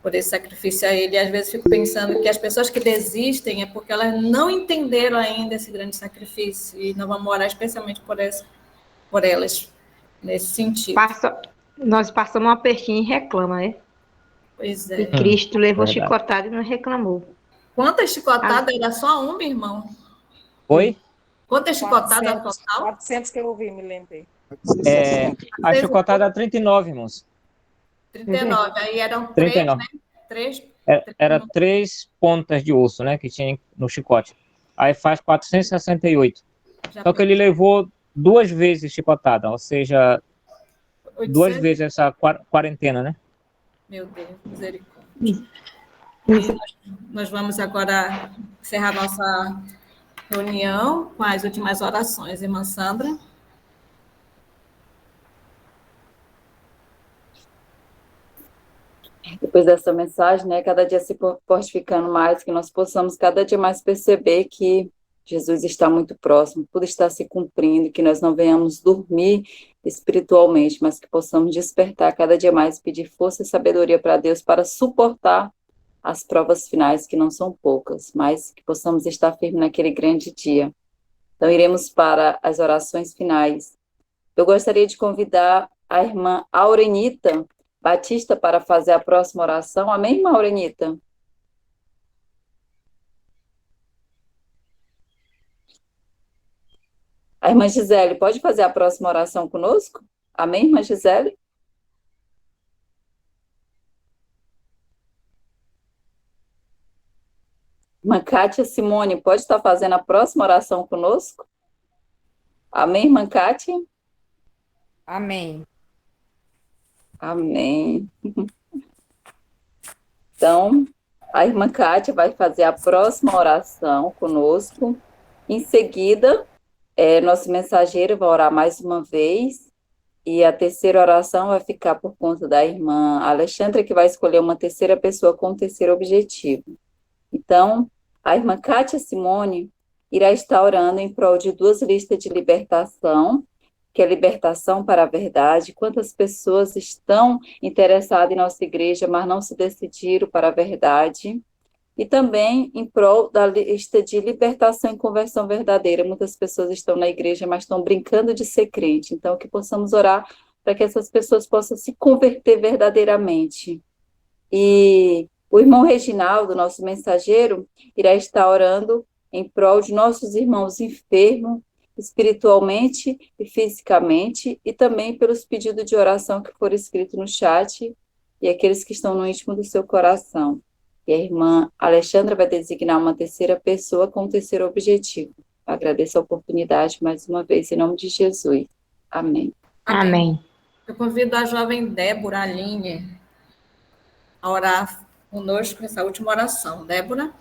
por esse sacrifício a Ele. E, às vezes, fico pensando que as pessoas que desistem é porque elas não entenderam ainda esse grande sacrifício. E nós vamos orar especialmente por elas, nesse sentido. Nós passamos um apertinho e reclama, né? Pois E é. Cristo levou Verdade. chicotada e não reclamou. Quantas chicotadas? Era só uma, irmão? Oi? Quantas chicotadas 400, total? 400 que eu ouvi, me lembrei. A chicotada 39, irmãos. 39. Aí eram três, 39. né? Três. Era 3 pontas de osso, né, que tinha no chicote. Aí faz 468. Já Só que ele levou 2 vezes chicotada, ou seja, 2 800. vezes essa quarentena, né? Meu Deus, misericórdia. E nós vamos agora encerrar nossa reunião com as últimas orações. Irmã Sandra. Depois dessa mensagem, né, cada dia se fortificando mais, que nós possamos cada dia mais perceber que Jesus está muito próximo, tudo está se cumprindo, que nós não venhamos dormir espiritualmente, mas que possamos despertar cada dia mais, pedir força e sabedoria para Deus para suportar as provas finais, que não são poucas, mas que possamos estar firmes naquele grande dia. Então, iremos para as orações finais. Eu gostaria de convidar a irmã Aurenita Batista para fazer a próxima oração. Amém, irmã Aurenita? A irmã Gisele, pode fazer a próxima oração conosco? Amém, irmã Gisele? Irmã Kátia Simone, pode estar fazendo a próxima oração conosco? Amém, irmã Kátia? Amém. Amém. Então, a irmã Kátia vai fazer a próxima oração conosco. Em seguida, nosso mensageiro vai orar mais uma vez. E a terceira oração vai ficar por conta da irmã Alexandra, que vai escolher uma terceira pessoa com o terceiro objetivo. Então, a irmã Kátia Simone irá estar orando em prol de 2 listas de libertação, que é libertação para a verdade. Quantas pessoas estão interessadas em nossa igreja, mas não se decidiram para a verdade. E também em prol da lista de libertação e conversão verdadeira. Muitas pessoas estão na igreja, mas estão brincando de ser crente. Então, que possamos orar para que essas pessoas possam se converter verdadeiramente. E o irmão Reginaldo, nosso mensageiro, irá estar orando em prol de nossos irmãos enfermos, espiritualmente e fisicamente, e também pelos pedidos de oração que foram escritos no chat e aqueles que estão no íntimo do seu coração. E a irmã Alexandra vai designar uma terceira pessoa com o terceiro objetivo. Agradeço a oportunidade mais uma vez, em nome de Jesus. Amém. Amém. Eu convido a jovem Débora Aline a orar conosco nessa última oração. Débora?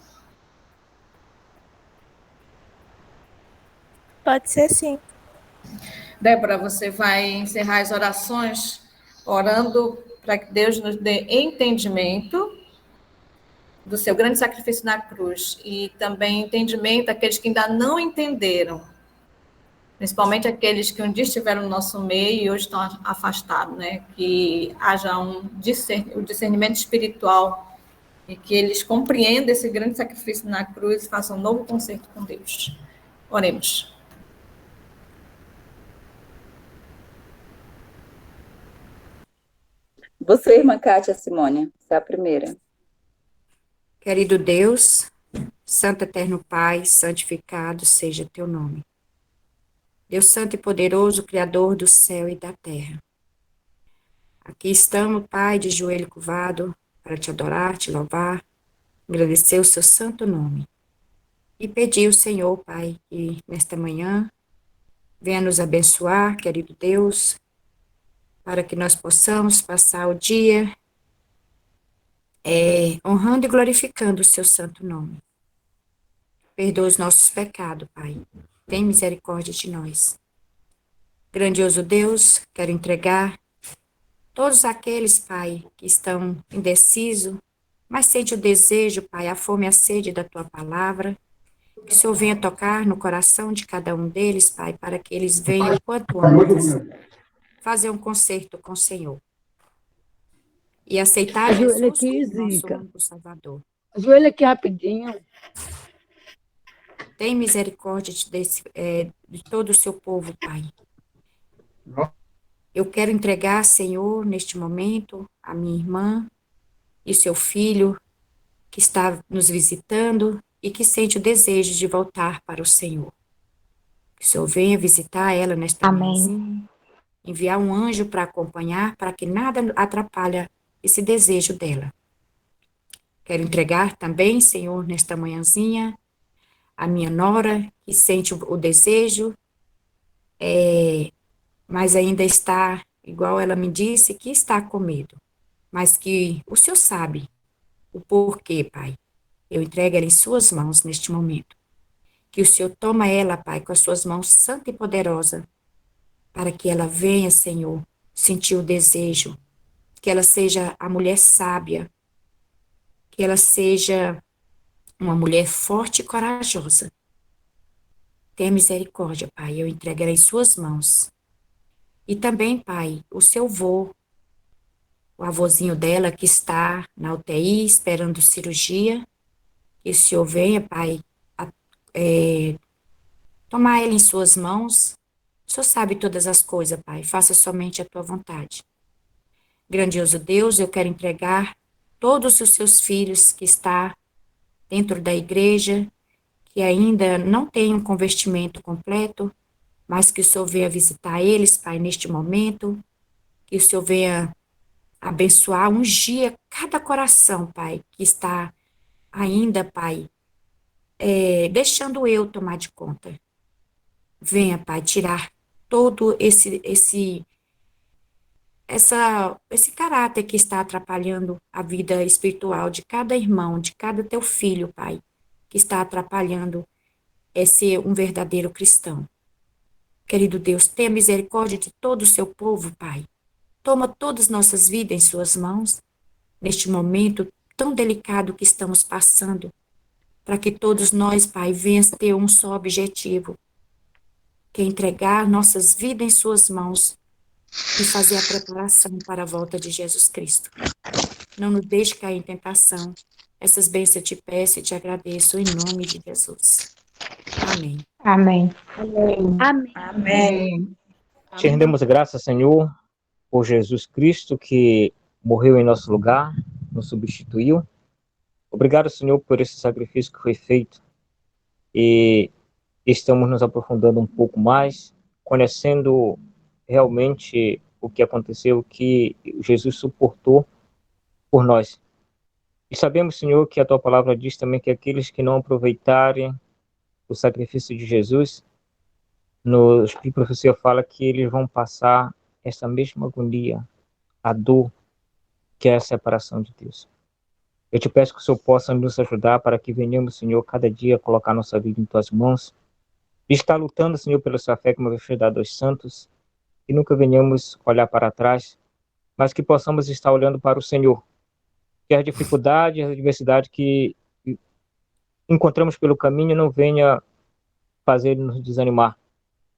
Pode ser sim. Débora, você vai encerrar as orações orando para que Deus nos dê entendimento do seu grande sacrifício na cruz e também entendimento daqueles que ainda não entenderam, principalmente aqueles que um dia estiveram no nosso meio e hoje estão afastados, né? Que haja um discernimento espiritual e que eles compreendam esse grande sacrifício na cruz e façam um novo concerto com Deus. Oremos. Você, irmã Kátia Simônia, você é a primeira. Querido Deus, Santo Eterno Pai, santificado seja teu nome. Deus Santo e Poderoso, Criador do céu e da terra. Aqui estamos, Pai, de joelho curvado, para te adorar, te louvar, agradecer o seu santo nome. E pedir ao Senhor, Pai, que nesta manhã venha nos abençoar, querido Deus, para que nós possamos passar o dia honrando e glorificando o seu santo nome. Perdoa os nossos pecados, Pai. Tem misericórdia de nós. Grandioso Deus, quero entregar todos aqueles, Pai, que estão indecisos, mas sente o desejo, Pai, a fome e a sede da Tua palavra. Que o Senhor venha tocar no coração de cada um deles, Pai, para que eles venham, quanto antes, fazer um concerto com o Senhor. E aceitar Ajoelha Jesus aqui, como nosso Zica. único Salvador. Ajoelha aqui rapidinho. Tem misericórdia de todo o seu povo, Pai. Eu quero entregar, Senhor, neste momento, a minha irmã e seu filho, que está nos visitando e que sente o desejo de voltar para o Senhor. Que o Senhor venha visitar ela nesta manhã, enviar um anjo para acompanhar, para que nada atrapalhe esse desejo dela. Quero entregar também, Senhor, nesta manhãzinha, a minha nora, que sente o desejo, mas ainda está, igual ela me disse, que está com medo. Mas que o Senhor sabe o porquê, Pai. Eu entrego ela em suas mãos neste momento. Que o Senhor toma ela, Pai, com as suas mãos santa e poderosa, para que ela venha, Senhor, sentir o desejo, que ela seja a mulher sábia, que ela seja uma mulher forte e corajosa. Tenha misericórdia, Pai, eu entrego ela em suas mãos. E também, Pai, o seu avô, o avôzinho dela que está na UTI esperando cirurgia, que o Senhor venha, Pai, tomar ele em suas mãos. O Senhor sabe todas as coisas, Pai, faça somente a tua vontade. Grandioso Deus, eu quero entregar todos os seus filhos que está dentro da igreja, que ainda não tem um convertimento completo, mas que o Senhor venha visitar eles, Pai, neste momento, que o Senhor venha abençoar, ungir cada coração, Pai, que está ainda, Pai, deixando eu tomar de conta. Venha, Pai, tirar todo esse caráter que está atrapalhando a vida espiritual de cada irmão, de cada teu filho, Pai, que está atrapalhando ser um verdadeiro cristão. Querido Deus, tenha misericórdia de todo o seu povo, Pai. Toma todas as nossas vidas em suas mãos, neste momento tão delicado que estamos passando, para que todos nós, Pai, venhamos ter um só objetivo, que é entregar nossas vidas em suas mãos e fazer a preparação para a volta de Jesus Cristo. Não nos deixe cair em tentação. Essas bênçãos eu te peço e te agradeço em nome de Jesus. Amém. Amém. Amém. Te rendemos graças, Senhor, por Jesus Cristo, que morreu em nosso lugar, nos substituiu. Obrigado, Senhor, por esse sacrifício que foi feito. E estamos nos aprofundando um pouco mais, conhecendo realmente o que aconteceu, o que Jesus suportou por nós. E sabemos, Senhor, que a Tua palavra diz também que aqueles que não aproveitarem o sacrifício de Jesus, no Espírito de Profecia fala que eles vão passar essa mesma agonia, a dor, que é a separação de Deus. Eu te peço que o Senhor possa nos ajudar para que venhamos, Senhor, cada dia colocar nossa vida em Tuas mãos, e estar lutando, Senhor, pela sua fé como foi dado aos santos, e nunca venhamos olhar para trás, mas que possamos estar olhando para o Senhor, que as dificuldades, as adversidades que encontramos pelo caminho não venha fazer nos desanimar,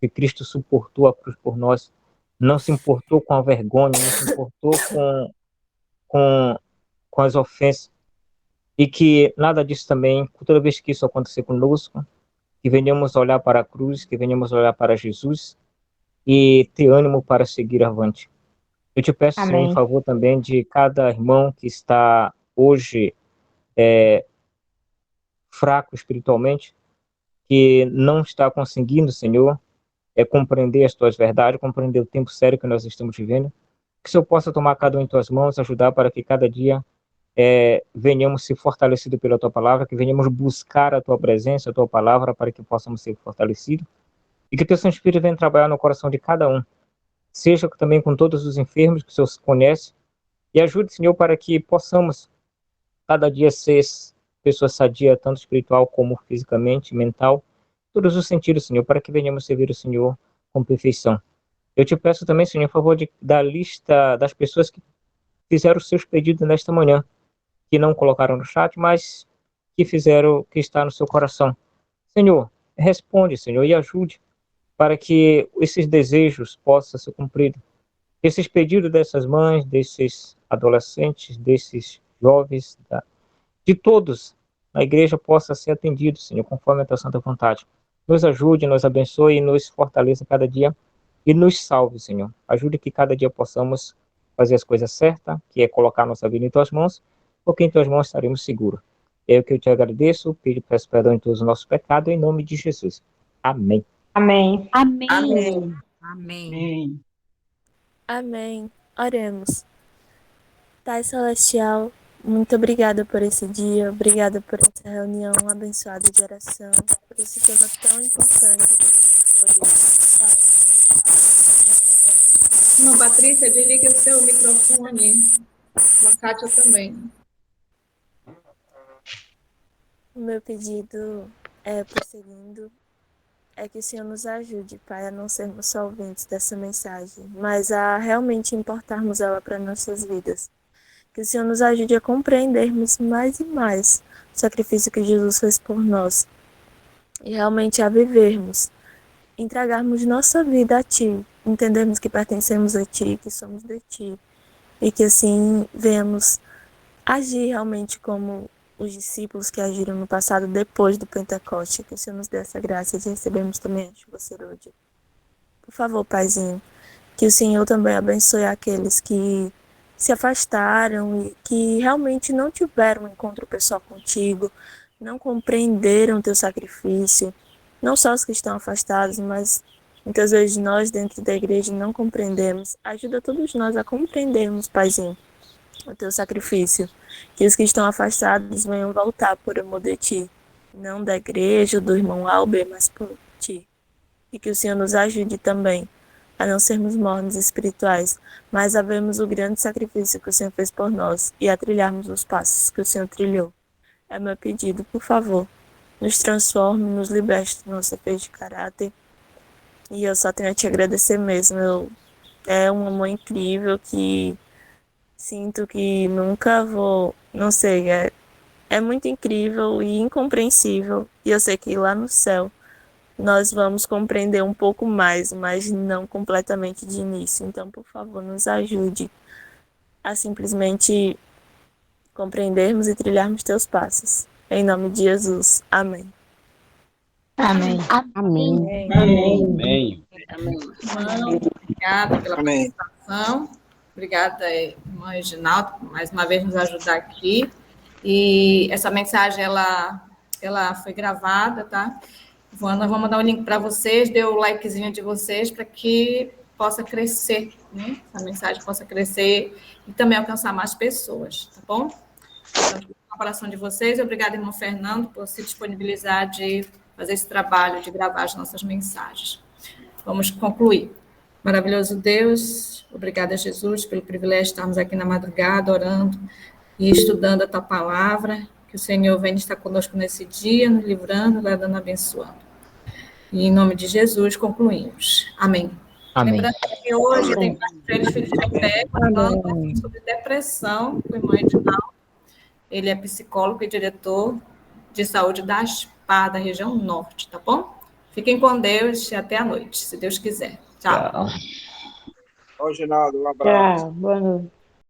que Cristo suportou a cruz por nós, não se importou com a vergonha, não se importou com as ofensas, e que nada disso também, toda vez que isso acontecer conosco, que venhamos olhar para a cruz, que venhamos olhar para Jesus e ter ânimo para seguir avante. Eu te peço, Senhor, em Amém. favor também de cada irmão que está hoje fraco espiritualmente, que não está conseguindo, Senhor, compreender as tuas verdades, compreender o tempo sério que nós estamos vivendo, que o Senhor possa tomar cada um em tuas mãos, ajudar para que cada dia venhamos ser fortalecidos pela tua palavra, que venhamos buscar a tua presença, a tua palavra, para que possamos ser fortalecidos, e que teu Santo Espírito venha trabalhar no coração de cada um, seja também com todos os enfermos que o Senhor conhece, e ajude, Senhor, para que possamos cada dia ser pessoa sadia, tanto espiritual como fisicamente, mental, todos os sentidos, Senhor, para que venhamos servir o Senhor com perfeição. Eu te peço também, Senhor, em favor da lista das pessoas que fizeram os seus pedidos nesta manhã, que não colocaram no chat, mas que fizeram, que está no seu coração. Senhor, responde, Senhor, e ajude para que esses desejos possam ser cumpridos. Esses pedidos dessas mães, desses adolescentes, desses jovens, de todos na igreja possa ser atendido, Senhor, conforme a tua santa vontade. Nos ajude, nos abençoe, nos fortaleça cada dia e nos salve, Senhor. Ajude que cada dia possamos fazer as coisas certas, que é colocar nossa vida em tuas mãos, porque em tuas mãos estaremos seguros. É o que eu te agradeço, peço perdão em todos os nossos pecados, em nome de Jesus. Amém. Amém. Amém. Amém. Amém. Amém. Oremos. Pai Celestial, muito obrigada por esse dia, obrigada por essa reunião abençoada de oração, por esse tema tão importante que foi falado. Irmã Patrícia, desligue o seu microfone. Uma Kátia também. O meu pedido prosseguindo, é que o Senhor nos ajude, Pai, a não sermos só ouvintes dessa mensagem, mas a realmente importarmos ela para nossas vidas. Que o Senhor nos ajude a compreendermos mais e mais o sacrifício que Jesus fez por nós e realmente a vivermos, entregarmos nossa vida a Ti, entendermos que pertencemos a Ti, que somos de Ti e que assim venhamos agir realmente como os discípulos que agiram no passado depois do Pentecoste, que o Senhor nos dê essa graça de recebermos também a chuva serôdia. Por favor, Paizinho, que o Senhor também abençoe aqueles que se afastaram e que realmente não tiveram um encontro pessoal contigo, não compreenderam o teu sacrifício, não só os que estão afastados, mas muitas vezes nós dentro da igreja não compreendemos. Ajuda todos nós a compreendermos, Paizinho, o teu sacrifício, que os que estão afastados venham voltar por amor de Ti, não da igreja, do irmão Albert, mas por Ti. E que o Senhor nos ajude também a não sermos mornos espirituais, mas a vermos o grande sacrifício que o Senhor fez por nós e a trilharmos os passos que o Senhor trilhou. É meu pedido, por favor, nos transforme, nos liberte do nosso defeito de caráter. E eu só tenho a Te agradecer mesmo. É um amor incrível que sinto que nunca vou, não sei, é muito incrível e incompreensível. E eu sei que lá no céu nós vamos compreender um pouco mais, mas não completamente de início. Então, por favor, nos ajude a simplesmente compreendermos e trilharmos Teus passos. Em nome de Jesus. Amém. Amém. Amém. Amém. Irmão, obrigada pela participação. Obrigada, irmã Reginaldo, por mais uma vez nos ajudar aqui. E essa mensagem, ela foi gravada, tá? Nós vamos mandar o link para vocês, dê o likezinho de vocês para que possa crescer, né? Essa mensagem possa crescer e também alcançar mais pessoas, tá bom? Então, a oração de vocês. Obrigada, irmão Fernando, por se disponibilizar de fazer esse trabalho de gravar as nossas mensagens. Vamos concluir. Maravilhoso Deus, obrigada, Jesus, pelo privilégio de estarmos aqui na madrugada, orando e estudando a Tua palavra. Que o Senhor venha estar conosco nesse dia, nos livrando, guardando, abençoando. E em nome de Jesus, concluímos. Amém. Amém. Lembrando que hoje tem Félix Felipe Pé, falando sobre depressão, com o irmão Edinaldo. Ele é psicólogo e diretor de saúde da ASPAR, da região norte, tá bom? Fiquem com Deus e até a noite, se Deus quiser. Tchau. Tchau, Ginaldo. Um abraço. Tchau. Boa noite.